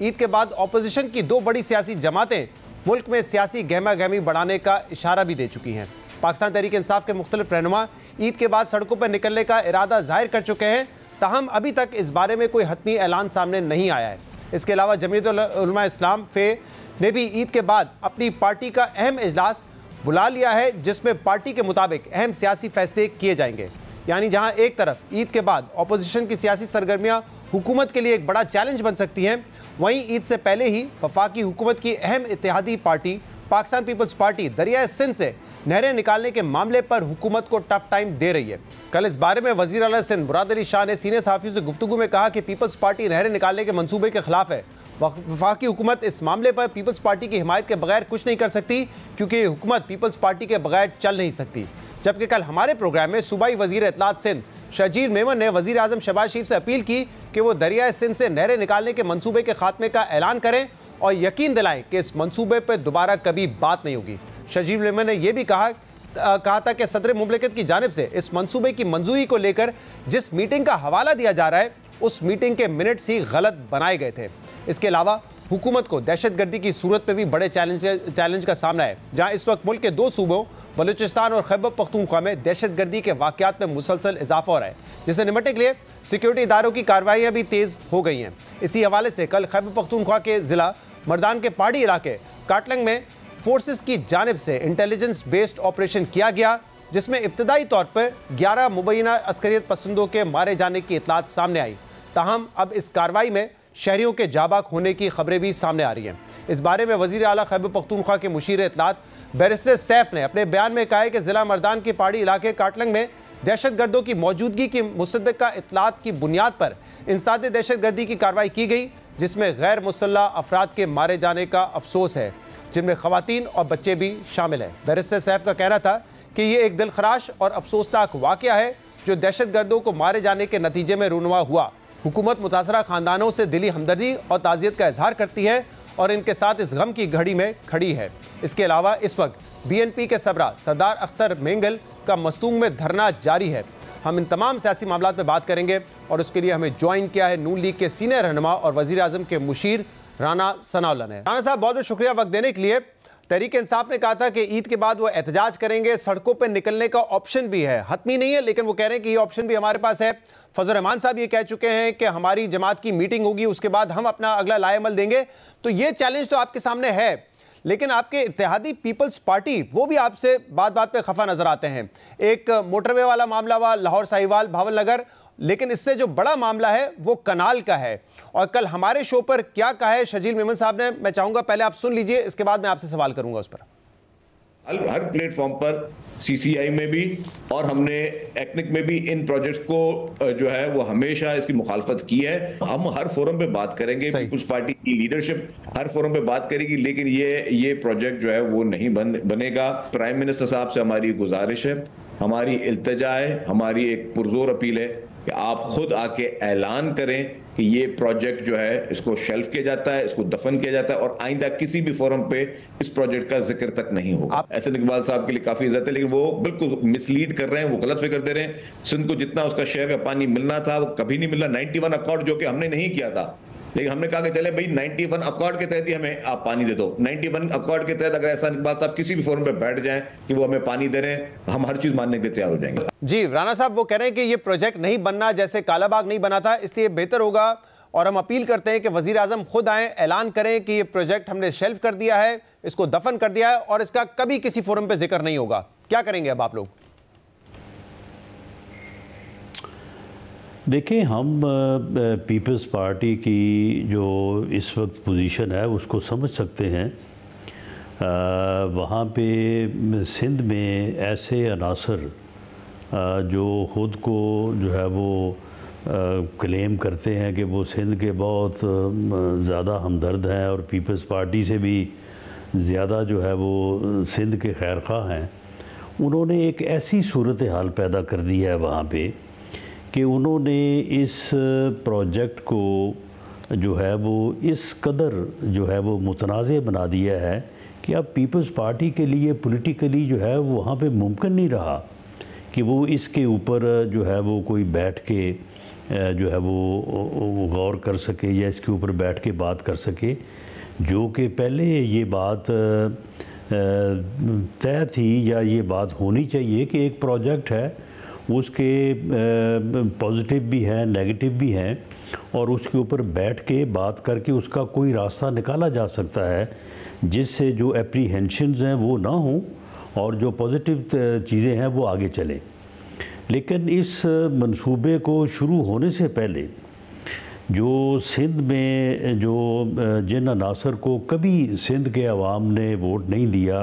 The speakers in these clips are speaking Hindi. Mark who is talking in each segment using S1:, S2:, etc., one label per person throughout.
S1: ईद के बाद ऑपोजिशन की दो बड़ी सियासी जमातें मुल्क में सियासी गहमा गहमी बढ़ाने का इशारा भी दे चुकी हैं। पाकिस्तान तहरीक इंसाफ के मुख्तलिफ रहनुमा ईद के बाद सड़कों पर निकलने का इरादा जाहिर कर चुके हैं, ताहम अभी तक इस बारे में कोई हतमी ऐलान सामने नहीं आया है। इसके अलावा जमीयत उलमा इस्लाम फे ने भी ईद के बाद अपनी पार्टी का अहम इजलास बुला लिया है, जिसमें पार्टी के मुताबिक अहम सियासी फैसले किए जाएंगे। यानी जहां एक तरफ ईद के बाद ऑपोजिशन की सियासी सरगर्मियां हुकूमत के लिए एक बड़ा चैलेंज बन सकती हैं, वहीं ईद से पहले ही वफाकी हुकूमत की अहम इत्तेहादी पार्टी पाकिस्तान पीपल्स पार्टी दरियाए सिंध से नहरें निकालने के मामले पर हुकूमत को टफ टाइम दे रही है। कल इस बारे में वजीर आला सिंध मुराद अली शाह ने सीनियर सहाफ़ियों से गुफ्तगू में कहा कि पीपल्स पार्टी नहरें निकालने के मंसूबे के खिलाफ है। वफाकी हुकूमत इस मामले पर पीपल्स पार्टी की हिमायत के बगैर कुछ नहीं कर सकती, क्योंकि ये हुकूमत पीपल्स पार्टी के बगैर चल नहीं सकती। जबकि कल हमारे प्रोग्राम में सूबाई वजीर इत्तलात सिंध शजीर मेमन ने वजीर आज़म शहबाज शरीफ से अपील की कि वो दरियाए सिंध से नहरें निकालने के मंसूबे के खात्मे का ऐलान करें और यकीन दिलाएं कि इस मंसूबे पर दोबारा कभी बात नहीं होगी। शजीर मेमन ने यह भी कहा था कि सदर मुमलिकत की जानिब से इस मंसूबे की मंजूरी को लेकर जिस मीटिंग का हवाला दिया जा रहा है, उस मीटिंग के मिनट्स ही गलत बनाए गए थे। इसके अलावा हुकूमत को दहशतगर्दी की सूरत में भी बड़े चैलेंज का सामना है, जहां इस वक्त मुल्क के दो सूबों बलूचिस्तान और खैबर पख्तूनख्वा में दहशतगर्दी के वाक़यात में मुसलसल इजाफा हो रहा है, जिसे निपटने के लिए सिक्योरिटी इदारों की कार्रवाइयाँ भी तेज़ हो गई हैं। इसी हवाले से कल खैबर पख्तूनख्वा के ज़िला मर्दान के पहाड़ी इलाके काटलंग में फोर्सेस की जानिब से इंटेलिजेंस बेस्ड ऑपरेशन किया गया, जिसमें इब्तदाई तौर पर 11 मुबैना अस्करियत पसंदों के मारे जाने की इतलात सामने आई। ताहम अब इस कार्रवाई में शहरियों के जाबाक होने की खबरें भी सामने आ रही हैं। इस बारे में वज़ीर आला खैबर पख्तूनख्वा के मुशीर इत्तलात बैरिस्टर सैफ ने अपने बयान में कहा है कि ज़िला मर्दान के पहाड़ी इलाके काटलंग में दहशतगर्दों की मौजूदगी की मुसद्दक़ा इत्तलात की बुनियाद पर इंसाद दहशतगर्दी की कार्रवाई की गई, जिसमें गैर मुसल्लह अफराद के मारे जाने का अफसोस है, जिनमें ख़वातीन और बच्चे भी शामिल हैं। बैरिस्टर सैफ का कहना था कि ये एक दिलखराश और अफसोसनाक वाक़या है जो दहशतगर्दों को मारे जाने के नतीजे में रूनुमा हुआ। हुकूमत मुतासरा ख़ानदानों से दिली हमदर्दी और ताज़ियत का इजहार करती है और इनके साथ इस गम की घड़ी में खड़ी है। इसके अलावा इस वक्त BNP के सबरा सरदार अख्तर मेंगल का मस्तूंग में धरना जारी है। हम इन तमाम सियासी मामलात पर बात करेंगे और उसके लिए हमें ज्वाइन किया है नून लीग के सीनियर रहनुमा और वज़ीर आज़म के मुशीर राना सनाउल्लाह ने। राना साहब, बहुत बहुत शुक्रिया वक्त देने के लिए। तहरीक इंसाफ ने कहा था कि ईद के बाद वो एहतजाज करेंगे, सड़कों पर निकलने का ऑप्शन भी है, हतमी नहीं है, लेकिन वो कह रहे हैं कि ये ऑप्शन भी हमारे पास है। फजल रहमान साहब ये कह चुके हैं कि हमारी जमात की मीटिंग होगी, उसके बाद हम अपना अगला लाएमल देंगे। तो ये चैलेंज तो आपके सामने है, लेकिन आपके इत्तेहादी पीपल्स पार्टी वो भी आपसे बात बात पे खफा नजर आते हैं। एक मोटरवे वाला मामला हुआ लाहौर साहिवाल भावल नगर, लेकिन इससे जो बड़ा मामला है वो कनाल का है। और कल हमारे शो पर क्या कहा है शजील मेमन साहब ने, मैं चाहूंगा पहले आप सुन लीजिए, इसके बाद मैं आपसे सवाल करूंगा उस पर।
S2: हर प्लेटफॉर्म पर CCI में भी और हमने एक्निक में भी इन प्रोजेक्ट्स को जो है वो हमेशा इसकी मुखालफत की है। हम हर फोरम पे बात करेंगे, पीपल्स पार्टी की लीडरशिप हर फोरम पे बात करेगी, लेकिन ये प्रोजेक्ट जो है वो नहीं बनेगा। प्राइम मिनिस्टर साहब से हमारी गुजारिश है, हमारी इल्तिजा है, हमारी एक पुरजोर अपील है कि आप खुद आके ऐलान करें कि ये प्रोजेक्ट जो है इसको शेल्फ किया जाता है, इसको दफन किया जाता है और आइंदा किसी भी फोरम पे इस प्रोजेक्ट का जिक्र तक नहीं होगा। एहसन इकबाल साहब के लिए काफी इज्जत है, लेकिन वो बिल्कुल मिसलीड कर रहे हैं, वो गलत फिक्र दे रहे हैं। सिंध को जितना उसका शेयर का पानी मिलना था वो कभी नहीं मिला। 91 अकॉर्ड जो कि हमने नहीं किया था, लेकिन हमने कहा कि चले भाई 91 अकॉर्ड के तहत ही हमें आप पानी दे दो। 91 अकॉर्ड के तहत अगर ऐसा इकबाल साहब किसी भी फोरम पे बैठ जाएं कि वो हमें पानी दे रहे हैं, हम हर चीज मानने के लिए तैयार हो जाएंगे।
S1: जी राना साहब, वो कह रहे हैं कि ये प्रोजेक्ट नहीं बनना जैसे कालाबाग नहीं बना था, इसलिए बेहतर होगा और हम अपील करते हैं कि वजीर आजम खुद आएं, ऐलान करें कि ये प्रोजेक्ट हमने शेल्फ कर दिया है, इसको दफन कर दिया है और इसका कभी किसी फोरम पे जिक्र नहीं होगा। क्या करेंगे अब आप लोग?
S3: देखिए, हम पीपल्स पार्टी की जो इस वक्त पोजीशन है उसको समझ सकते हैं। वहाँ पे सिंध में ऐसे अनासर जो ख़ुद को जो है वो क्लेम करते हैं कि वो सिंध के बहुत ज़्यादा हमदर्द हैं और पीपल्स पार्टी से भी ज़्यादा जो है वो सिंध के खैरख्वाह हैं, उन्होंने एक ऐसी सूरत हाल पैदा कर दी है वहाँ पे कि उन्होंने इस प्रोजेक्ट को जो है वो इस कदर जो है वो मुतनाज़ बना दिया है कि अब पीपल्स पार्टी के लिए पॉलिटिकली जो है वहाँ पे मुमकिन नहीं रहा कि वो इसके ऊपर जो है वो कोई बैठ के जो है वो गौर कर सके या इसके ऊपर बैठ के बात कर सके, जो कि पहले ये बात तय थी या ये बात होनी चाहिए कि एक प्रोजेक्ट है, उसके पॉजिटिव भी हैं, नेगेटिव भी हैं, और उसके ऊपर बैठ के बात करके उसका कोई रास्ता निकाला जा सकता है जिससे जो एप्रीहेंशंस हैं वो ना हों और जो पॉजिटिव चीज़ें हैं वो आगे चलें। लेकिन इस मंसूबे को शुरू होने से पहले जो सिंध में जिन अनासर को कभी सिंध के अवाम ने वोट नहीं दिया,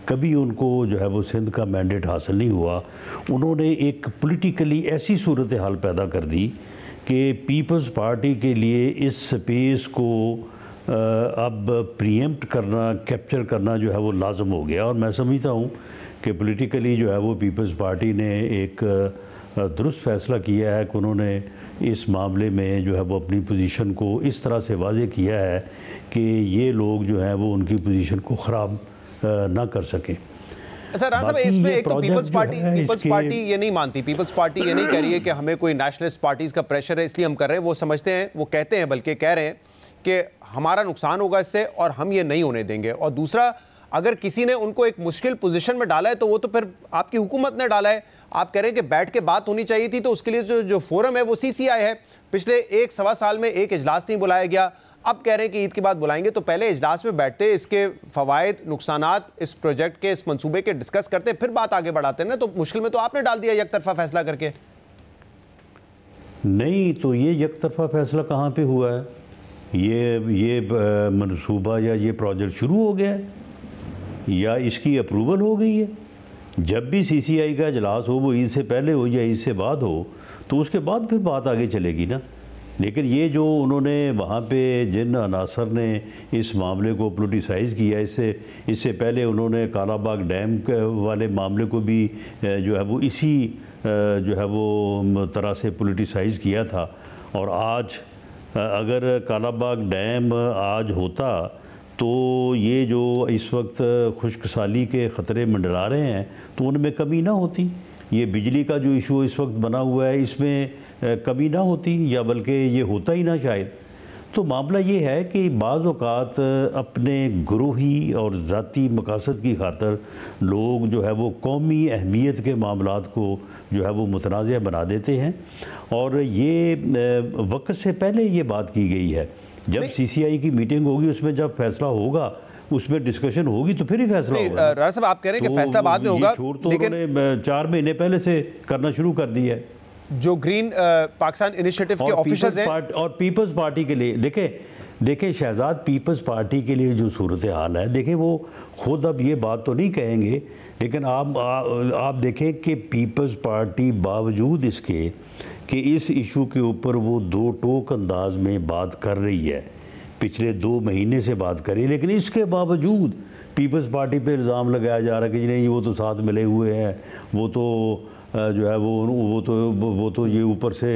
S3: कभी उनको जो है वो सिंध का मैंडेट हासिल नहीं हुआ, उन्होंने एक पॉलिटिकली ऐसी सूरत हाल पैदा कर दी कि पीपल्स पार्टी के लिए इस स्पेस को अब प्रीएम्प्ट करना, कैप्चर करना जो है वो लाजम हो गया। और मैं समझता हूँ कि पॉलिटिकली जो है वो पीपल्स पार्टी ने एक दुरुस्त फैसला किया है कि उन्होंने इस मामले में जो है वो अपनी पोजीशन को इस तरह से वाज़े किया है कि ये लोग जो हैं वो उनकी पोजीशन को ख़राब ना कर सकें।
S1: अच्छा राणा साहब, इसमें एक तो पीपल्स पार्टी ये नहीं मानती, पीपल्स पार्टी ये नहीं कह रही है कि हमें कोई नेशनलिस्ट पार्टीज का प्रेशर है इसलिए हम कर रहे हैं। वो समझते हैं, वो कहते हैं, बल्कि कह रहे हैं कि हमारा नुकसान होगा इससे और हम ये नहीं होने देंगे। और दूसरा, अगर किसी ने उनको एक मुश्किल पोजीशन में डाला है तो वो तो फिर आपकी हुकूमत ने डाला है। आप कह रहे हैं कि बैठ के बात होनी चाहिए थी, तो उसके लिए जो फोरम है वो सीसीआई है। पिछले 1-1.25 साल में एक इजलास नहीं बुलाया गया, अब कह रहे हैं कि ईद के बाद बुलाएंगे। तो पहले इजलास में बैठते, इसके फवायद नुकसानात इस प्रोजेक्ट के, इस मंसूबे के डिस्कस करते, फिर बात आगे बढ़ाते हैं ना। तो मुश्किल में तो आपने डाल दिया एक तरफा फैसला करके।
S3: नहीं तो ये एक तरफा फैसला कहाँ पे हुआ है? ये मंसूबा या ये प्रोजेक्ट शुरू हो गया है या इसकी अप्रूवल हो गई है। जब भी सीसीआई का इजलास हो, वो ईद से पहले हो या ईद से बाद हो, तो उसके बाद फिर बात आगे चलेगी ना। लेकिन ये जो उन्होंने वहाँ पे जिन अनासर ने इस मामले को पोलिटिसाइज़ किया, इससे पहले उन्होंने कालाबाग डैम वाले मामले को भी जो है वो इसी जो है वो तरह से पोलिटिसाइज़ किया था। और आज अगर कालाबाग डैम आज होता तो ये जो इस वक्त खुश्क साली के ख़तरे मंडरा रहे हैं तो उनमें कमी ना होती। ये बिजली का जो इशू इस वक्त बना हुआ है इसमें कमी ना होती, या बल्कि ये होता ही ना शायद। तो मामला ये है कि बाज़ औक़ात अपने ग्रोही और ज़ाती मकासद की खातर लोग जो है वो कौमी अहमियत के मामलात को जो है वो मुतनाज़ बना देते हैं। और ये वक्त से पहले ये बात की गई है। जब सीसीआई की मीटिंग होगी, उसमें जब फैसला होगा, उसमें डिस्कशन होगी, तो फिर ही फैसला होगा।
S1: राणा साहब, आप कह रहे हैं कि फैसला बाद में होगा,
S3: तो लेकिन 4 महीने पहले से करना शुरू कर दिया है।
S1: जो ग्रीन पाकिस्तान इनिशिएटिव के ऑफिशियल्स हैं
S3: और पीपल्स पार्टी के लिए देखें शहजाद, पीपल्स पार्टी के लिए जो सूरत हाल है, देखें वो खुद अब ये बात तो नहीं कहेंगे, लेकिन आप देखें कि पीपल्स पार्टी बावजूद इसके कि इस इशू के ऊपर वो दो टोक अंदाज में बात कर रही है, पिछले 2 महीने से बात कर रही है, लेकिन इसके बावजूद पीपल्स पार्टी पे इल्ज़ाम लगाया जा रहा है कि नहीं वो तो साथ मिले हुए हैं, वो तो जो है वो तो ये ऊपर से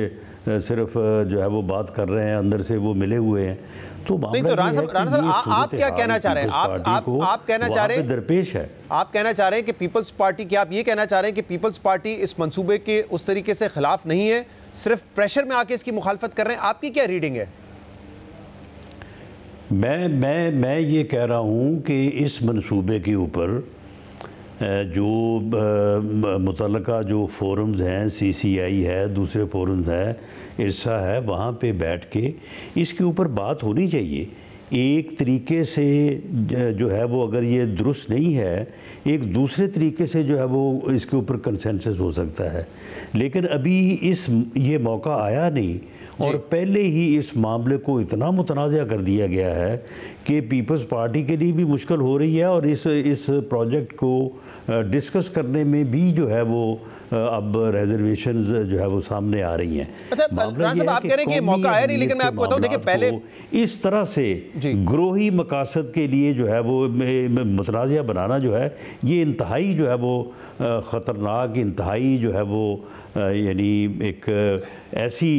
S3: सिर्फ जो है वो बात कर रहे हैं, अंदर से वो मिले हुए हैं। तो
S1: नहीं तो राणा साहब आप क्या कहना चाह रहे हैं? आप कहना चाह रहे हैं
S3: दरपेश है,
S1: आप कहना चाह रहे हैं कि पीपल्स पार्टी की, आप ये कहना चाह रहे हैं कि पीपल्स पार्टी इस मंसूबे के उस तरीके से खिलाफ नहीं है, सिर्फ प्रेशर में आके इसकी मुखालफत कर रहे हैं? आपकी क्या रीडिंग है?
S3: मैं ये कह रहा हूँ कि इस मंसूबे के ऊपर जो मुतल्लका जो फोरम्स हैं, सीसीआई है, दूसरे फोरम्स हैं, इरसा है, वहाँ पे बैठ के इसके ऊपर बात होनी चाहिए। एक तरीके से जो है वो अगर ये दुरुस्त नहीं है, एक दूसरे तरीके से जो है वो इसके ऊपर कंसेंसस हो सकता है। लेकिन अभी ये मौका आया नहीं और पहले ही इस मामले को इतना मुतनाज़ा कर दिया गया है कि पीपल्स पार्टी के लिए भी मुश्किल हो रही है और इस प्रोजेक्ट को डिस्कस करने में भी जो है वो अब रिजर्वेशंस जो है वो सामने आ रही हैं।
S1: अच्छा राणा साहब, आप कह रहे हैं कि मौका आया नहीं, लेकिन मैं आपको बताऊं, देखिए पहले
S3: इस तरह से ग्रोही मकासद के लिए जो है वो मुतनाज़ा बनाना जो है ये इंतहाई जो है वो ख़तरनाक, इंतहाई जो है वो यानी एक ऐसी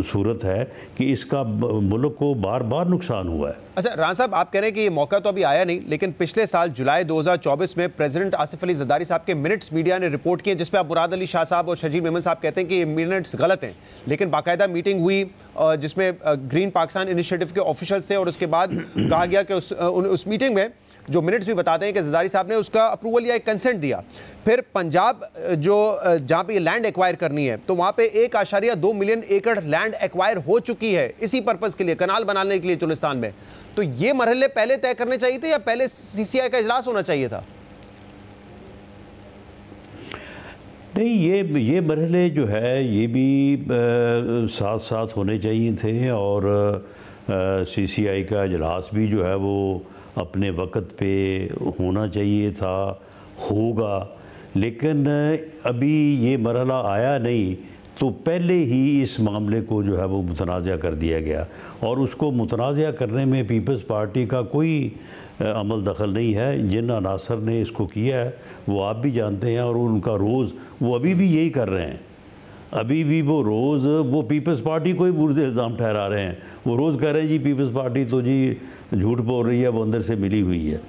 S3: सूरत है कि इसका मुल्क को बार बार नुकसान हुआ है।
S1: अच्छा राना साहब, आप कह रहे हैं कि ये मौका तो अभी आया नहीं, लेकिन पिछले साल जुलाई 2024 में प्रेसिडेंट आसिफ अली जरदारी साहब के मिनट्स मीडिया ने रिपोर्ट किए, जिसपे आप मुराद अली शाह साहब और शजील मेमन साहब कहते हैं कि ये मिनट्स गलत हैं, लेकिन बाकायदा मीटिंग हुई जिसमें ग्रीन पाकिस्तान इनिशिएटिव के ऑफिशियल्स थे और उसके बाद कहा गया कि उस मीटिंग में जो मिनट्स भी बताते हैं कि जरदारी साहब ने उसका अप्रूवल या एक कंसेंट दिया। फिर पंजाब जो जहाँ पे ये लैंड एक्वायर करनी है, तो वहाँ पे 1.2 मिलियन एकड़ लैंड एक्वायर हो चुकी है इसी पर्पज़ के लिए, कनाल बनाने के लिए चुलिस्तान में। तो ये मरहले पहले तय करने चाहिए थे या पहले CCI का इजलास होना चाहिए था?
S3: नहीं, ये मरहले जो है ये भी साथ साथ होने चाहिए थे और CCI का इजलास भी जो है वो अपने वक्त पे होना चाहिए था, होगा। लेकिन अभी ये मरहला आया नहीं तो पहले ही इस मामले को जो है वो मुतनाज़ा कर दिया गया और उसको मुतनाज़ा करने में पीपल्स पार्टी का कोई अमल दखल नहीं है। जिन अनासर ने इसको किया है वो आप भी जानते हैं और उनका रोज़ वो अभी भी यही कर रहे हैं। अभी भी वो रोज़ वो पीपल्स पार्टी को ही बुरे इल्ज़ाम ठहरा रहे हैं। वो रोज़ कह रहे हैं जी पीपल्स पार्टी तो जी झूठ बोल रही है, वो अंदर से मिली हुई है।